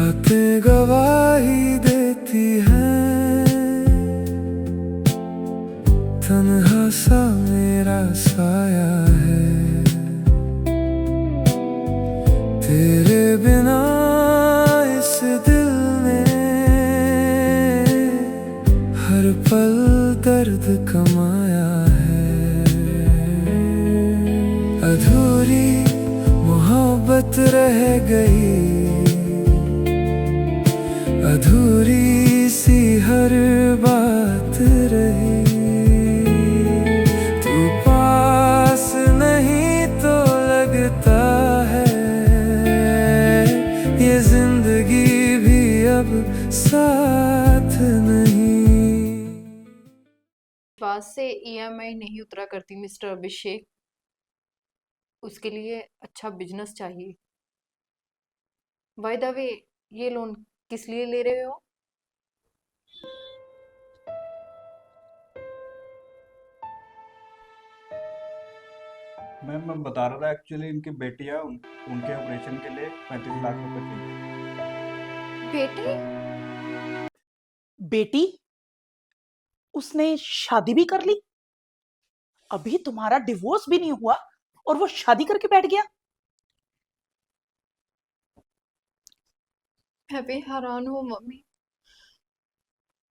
रातें गवाही देती हैं, तन्हा सा मेरा साया है। तेरे बिना इस दिल में हर पल दर्द कमाया है। अधूरी मोहब्बत रह गई, अधूरी सी हर बात रही। तू पास नहीं तो लगता है ये जिंदगी भी अब साथ नहीं। पास से ईएमआई नहीं उतरा करती मिस्टर अभिषेक। उसके लिए अच्छा बिजनेस चाहिए। बाय द वे, ये लोन किस लिए ले रहे हो? मैम मैं बता रहा था एक्चुअली इनकी बेटी है उनके ऑपरेशन के लिए 35 लाख रुपए चाहिए। बेटी? बेटी? उसने शादी भी कर ली? अभी तुम्हारा डिवोर्स भी नहीं हुआ और वो शादी करके बैठ गया। मैं भी हैरान हूँ मम्मी,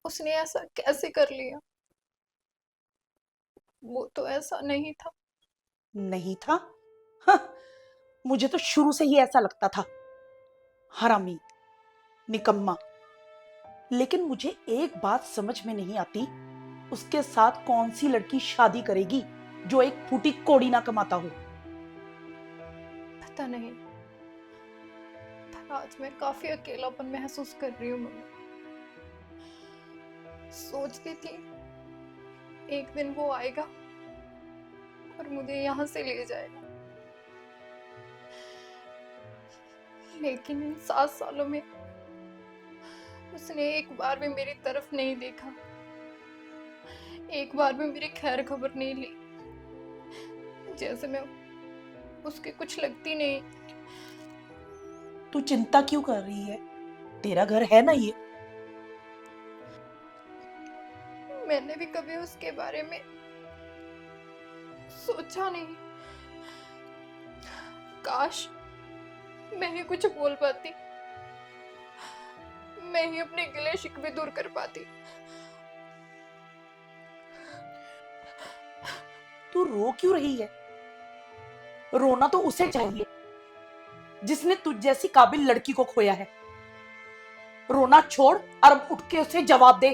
उसने ऐसा कैसे कर लिया? वो तो ऐसा नहीं था। नहीं था? हाँ, मुझे तो शुरू से ही ऐसा लगता था। हरामी, निकम्मा। लेकिन मुझे एक बात समझ में नहीं आती, उसके साथ कौन सी लड़की शादी करेगी जो एक फूटी कौड़ी ना कमाता हो। पता नहीं, पर आज मैं काफी अकेलापन महसूस कर रही हूँ मम्मी। सोचती थी एक दिन वो आएगा और मुझे यहाँ से ले जाएगा, लेकिन इन 7 सालों में उसने एक बार भी मेरी तरफ नहीं देखा, एक बार भी मेरी खैर खबर नहीं ली, जैसे मैं उसके कुछ लगती नहीं। तू चिंता क्यों कर रही है? तेरा घर है ना ये। मैंने भी कभी उसके बारे में सोचा नहीं। काश मैं ही कुछ बोल पाती, मैं ही अपने गिले शिकवे दूर कर पाती। तू रो क्यों रही है? रोना तो उसे चाहिए जिसने तुझ जैसी काबिल लड़की को खोया है। रोना छोड़ और अब उठ के उसे जवाब दे।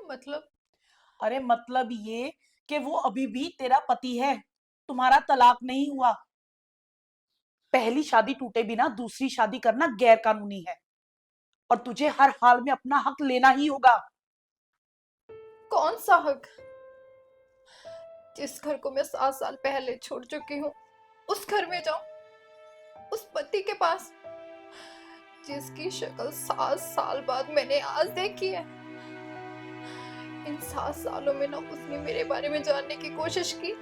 मतलब? अरे मतलब ये कि वो अभी भी तेरा पति है, तुम्हारा तलाक नहीं हुआ। पहली शादी टूटे बिना दूसरी शादी करना गैर कानूनी है और तुझे हर हाल में अपना हक लेना ही होगा। कौन सा हक? जिस घर को मैं 7 साल पहले छोड़ चुकी हूँ, उस घर में जाऊं, उस पति के पास जिसकी शक्ल 7 साल बाद मैंने आज देखी है। इन 7 सालों में ना उसने मेरे बारे में जानने की कोशिश की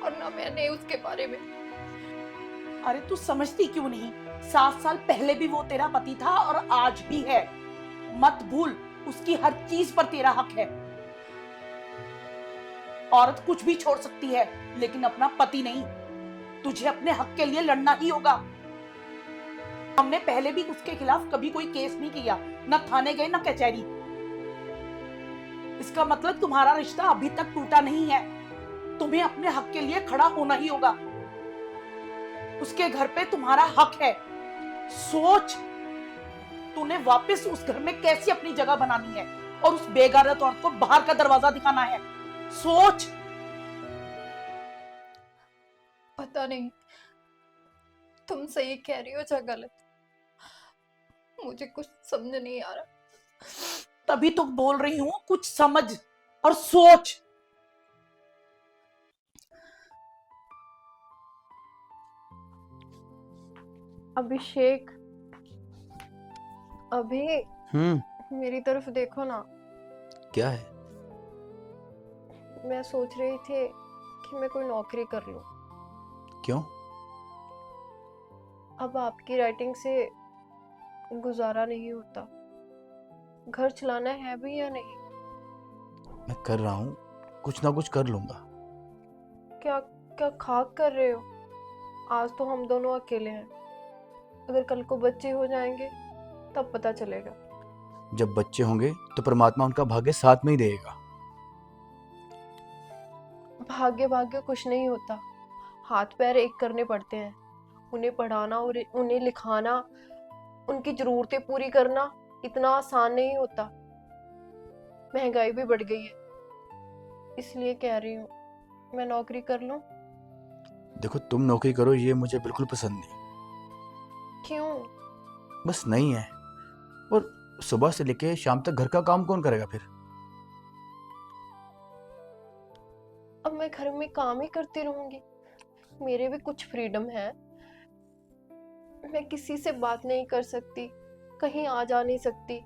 और ना मैंने उसके बारे में। अरे तू समझती क्यों नहीं? 7 साल पहले भी वो तेरा पति था और आज भी है। मत भूल, उसकी हर चीज पर तेरा हक है। औरत कुछ भी छोड़ सकती है लेकिन अपना पति नहीं। तुझे अपने हक के लिए लड़ना ही होगा। हमने पहले भी उसके खिलाफ कभी कोई केस नहीं किया, न थाने गए न कचहरी। इसका मतलब तुम्हारा रिश्ता अभी तक टूटा नहीं है। तुम्हें अपने हक के लिए खड़ा होना ही होगा। उसके घर पे तुम्हारा हक है। सोच, तूने वापस उस घर में कैसी अपनी जगह बनानी है और उस बेगैरत औरत को बाहर का दरवाजा दिखाना है। सोच। पता नहीं तुम सही कह रही हो या गलत, मुझे कुछ समझ नहीं आ रहा। तभी तो बोल रही हूं, कुछ समझ और सोच। अभिषेक, अभी मेरी तरफ देखो ना। क्या है? मैं सोच रही थी कि मैं कोई नौकरी कर लूं। क्यों? अब आपकी राइटिंग से गुजारा नहीं होता। घर चलाना है भी या नहीं? मैं कर रहा हूँ, कुछ ना कुछ कर लूंगा। क्या क्या खाक कर रहे हो? आज तो हम दोनों अकेले हैं, अगर कल को बच्चे हो जाएंगे तब पता चलेगा। जब बच्चे होंगे तो परमात्मा उनका भाग्य साथ में ही देगा। भाग्य भाग्य कुछ नहीं होता, हाथ पैर एक करने पड़ते हैं। उन्हें पढ़ाना और उन्हें लिखाना, उनकी जरूरतें पूरी करना इतना आसान नहीं होता। महंगाई भी बढ़ गई है, इसलिए कह रही हूँ मैं नौकरी कर लूं। देखो, तुम नौकरी करो ये मुझे बिल्कुल पसंद नहीं। क्यों? बस नहीं है। और सुबह से लेके शाम तक घर का काम कौन करेगा फिर? अब मैं घर में काम ही करती रहूंगी? मेरे भी कुछ फ्रीडम है। मैं किसी से बात नहीं कर सकती, कहीं आ जा नहीं सकती,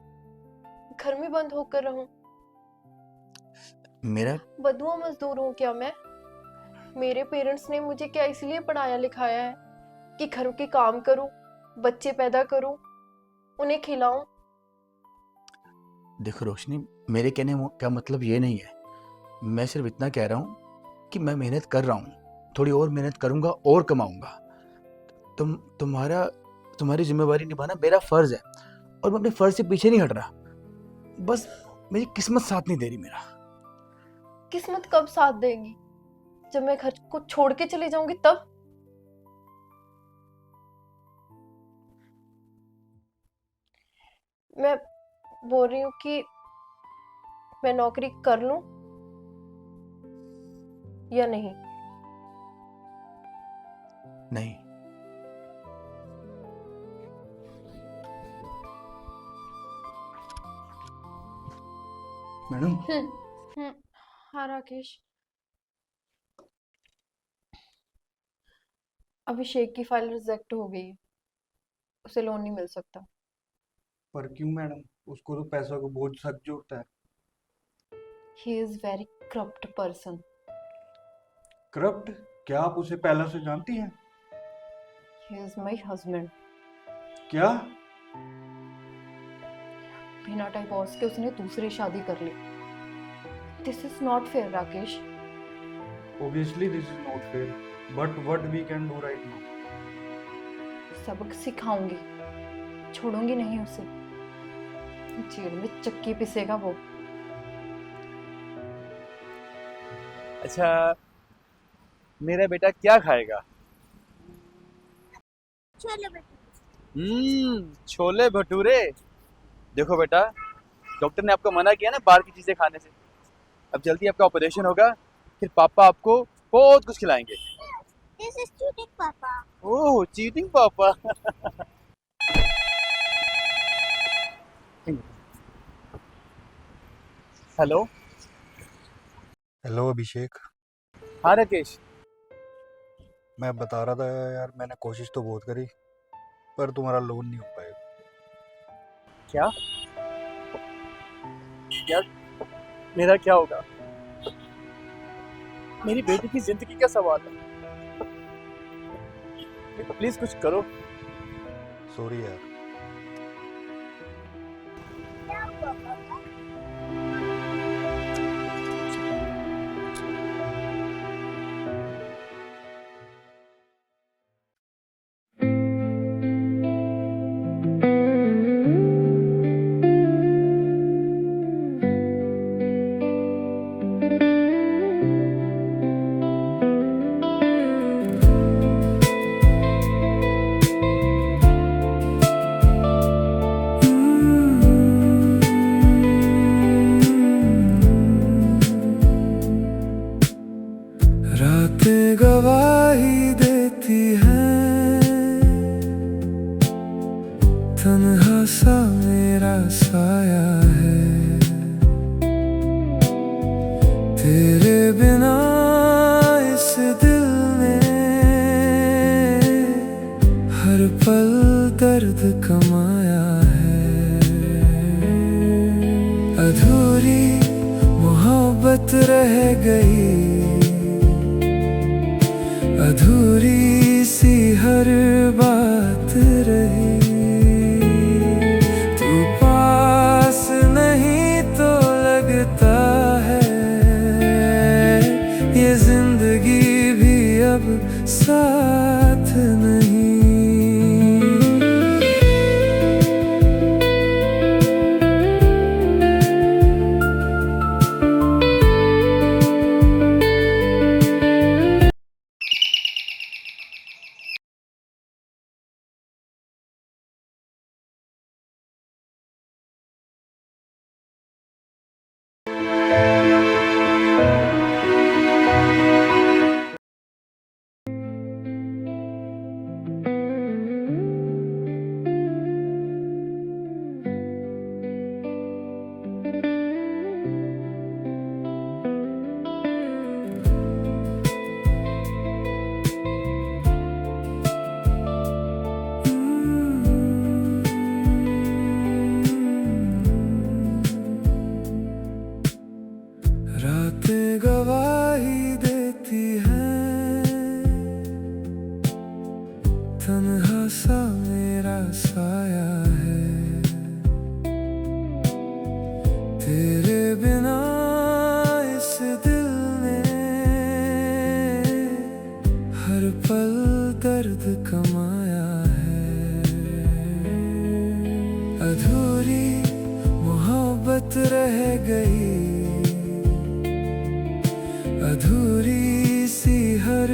घर में बंद होकर रहूं? मेरा बदुआ मजदूर हूं क्या मैं? मेरे पेरेंट्स ने मुझे क्या इसलिए पढ़ाया लिखाया है कि घर के काम करूं, बच्चे पैदा करूं, उन्हें खिलाऊं? देखो रोशनी, मेरे कहने का मतलब ये नहीं है। मैं सिर्फ इतना कह रहा हूँ कि मैं मेहनत कर रहा हूँ, थोड़ी और मेहनत करूँगा और कमाऊँगा। तुम्हारी जिम्मेवारी निभाना मेरा फर्ज है, और मैं अपने फर्ज से पीछे नहीं हट रहा। बस मेरी किस्मत साथ नहीं दे रही मेरा। किस्मत कब साथ देगी? जब मैं घर को छोड़ के चली जाऊंगी तब? मैं बोल रही हूँ कि मैं नौकरी कर लूं या नहीं? नहीं। मैडम, हाँ राकेश। अभिषेक की फाइल रिजेक्ट हो गई है, उसे लोन नहीं मिल सकता। पर क्यों मैडम? उसको तो पैसों का बोझ सक जोड़ता है। He is very corrupt person. Corrupt? क्या आप उसे पहले से जानती हैं? He is my husband. क्या? बिना डिवोर्स के उसने दूसरी शादी कर ली। This is not fair Rakesh. Obviously this is not fair, but what we can do right now? सबक सिखाऊंगी, छोड़ूंगी नहीं उसे। जेल में चक्की पिसेगा वो। अच्छा, मेरा बेटा क्या खाएगा? छोले भटूरे। देखो बेटा, डॉक्टर ने आपको मना किया ना बाहर की चीजें खाने से। अब जल्दी आपका ऑपरेशन होगा, फिर पापा आपको बहुत कुछ खिलाएंगे। This is cheating, Papa. Oh, cheating पापा। हेलो। हेलो अभिषेक। हाँ राकेश। मैं बता रहा था यार, मैंने कोशिश तो बहुत करी, पर तुम्हारा लोन नहीं हो पाएगा। क्या? क्या? मेरा क्या होगा? मेरी बेटी की जिंदगी का सवाल है। प्लीज कुछ करो। सॉरी यार। रातें गवाही देती हैं, तन्हा सा मेरा साया है। तेरे बिना इस दिल में हर पल दर्द कमाया है। अधूरी मोहब्बत रह गई, अधूरी सी हर बात रही। तू पास नहीं तो लगता है ये जिंदगी भी अब साथ नहीं। रातें गवाही देती हैं, तन्हा सा मेरा साया है। तेरे बिना इस दिल ने हर पल दर्द कमाया है। अधूरी मोहब्बत रह गई, अधूरी सी हर